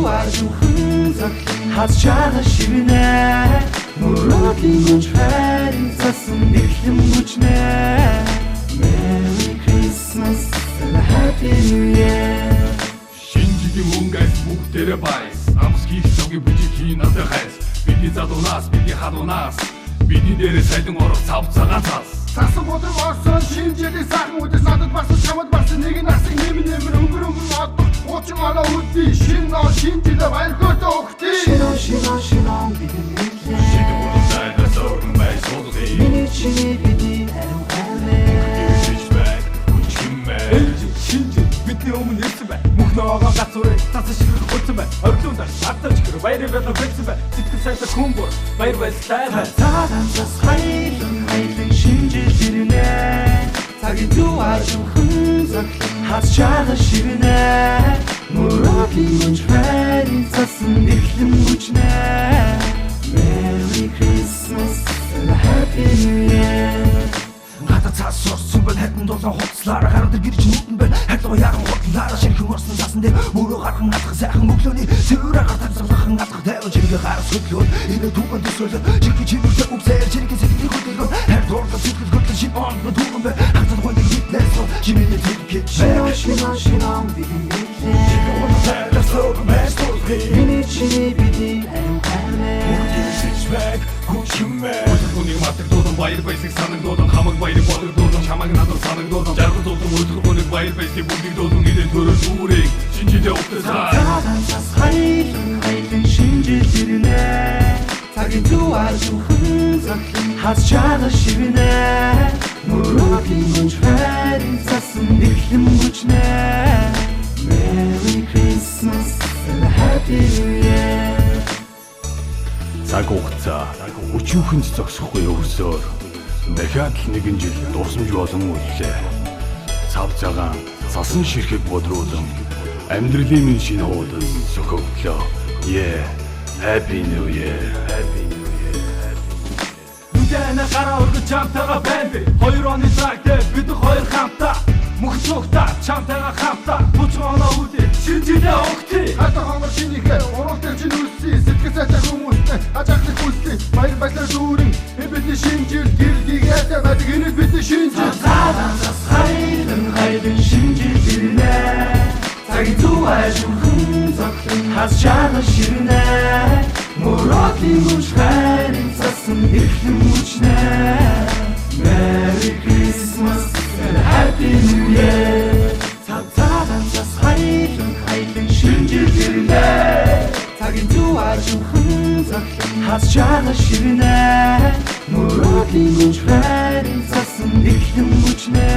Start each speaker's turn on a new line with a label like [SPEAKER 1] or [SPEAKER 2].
[SPEAKER 1] дуар зүхэн зоглон хаз чага шивнэ мөрөлийн гүнж хайрын цасан нэглэм бүжнэ Merry Christmas and a Happy New Year
[SPEAKER 2] Шинжигийн мөнгөс бүгдээрээ байс амс хийх цагийн бүжиг надад хайс бидний задунаас бидний хадунаас бидний дээрээ сайдан орох цав цагаан цаас
[SPEAKER 3] Сасан бодог орсон шинжилийн сайхан үдэс надад барсан чамд барсан нэг насыг нэмэр өнгөр одох 30 оноо үдий шинэ ноо шинжилээ баярхойтой өгтий
[SPEAKER 1] Шинон бидний мэдлээ
[SPEAKER 2] Шинэ уралдай насорн бай суулгий
[SPEAKER 1] Миний чиний бидний харин аймээ
[SPEAKER 2] Шинжбай хүчмээ
[SPEAKER 4] Шинжи бидний өмнө ирсэн бай мөнх ногоо гацуурыг цаас шиг хөцсөн бай орлуунд ардаж гэр баяр байлаа бэлсэн бай сэтгэл сайтай хүмүүр баяр баясгалтай
[SPEAKER 1] Цаанаас хайлан шинжил ирнэ цагийн дуар зүхэн зоглон хаз чага шивнэ мөрөлийн гүнж хайрын цасан нэглэм бүжнэ Merry Christmas and a Happy New Year
[SPEAKER 4] Хата цаас орсон бай хатан долоо хуцлаараа гардаг гэрч нүдэн бай хатгаа яран хутлаараа ширхэн орсон цаасан дээр мөрөө гархан атах сайхан өглөөний цэвэр агаар тагсарлахан атах тайван чиргээ гарах сөдлөө энэ түүхэн төсөөлө чирхи чимэртэй үгсээр чирхи сэтгэлийн хөдөлгөөн хайр дуртай сэтгэл хөдлөн шин он түүхэн бай хатан хойд гитнэс чимээний тэркет
[SPEAKER 1] Шинон бидний мэдлээ Миний чиний бидний харин аймээ
[SPEAKER 2] Шинжбай хүчмээ Өдөрхөнийг матдаг дуудан баяр баясыг санагдуудан хамаг баярыг бодогдуудан чамаг надад санагдуудан жаргал дуудан өдөрхөнийг баяр баясыг бүгдийг дуудан идэл төрөл үүрийг шинжидээ өгтөсаа
[SPEAKER 1] Цаанаас хайлан шинжил ирнэ цагийн дуар зүхэн зоглон хаз чага шивнэ мөрөлийн гүнж хайрын цасан нэглэм бүжнэ Merry Christmas and a Happy New Year
[SPEAKER 2] Цаг хугацаа өчүүхэнд зогсохгүй өвсөөр дахиад л нэгэн жил дурсамж болон үллээ. Цав цагаан цасан ширхэг бодруулан амьдралын минь шинэ хуудас сөхөгдлөө. Yeah, Happy New Year. Happy New Year.
[SPEAKER 4] Нүдэнэ гараа өргөж чамтайгаа байна. 2 оны цагт бид хоёр хамтаа мөх цогта чамтайгаа хамтаа 30 оноо үдээ шинжилгээ өгтий.
[SPEAKER 3] Хата хамар шинийхээ урал дээр чинь үлсээ сэтгэл сайтай хүмүүстэй ажаглах хүслээ баяр баясгалан дүүрэн бидний шинжил гэрдийг ятаа байдаг энэ бидний шинжил
[SPEAKER 1] Цаанаас хайлан шинжил ирнэ цагийн дуар зүхэн зоглон хаз чага шивнэ мөрөлийн гүнж хайрын цасан нэглэм бүжнэ Merry Christmas and a Happy New Year Цаанаас хайлан шинжил ирнэ цагийн дуар зүхэн зоглон хаз чага шивнэ мөрөлийн гүнж хайрын цасан нэглэм бүжнэ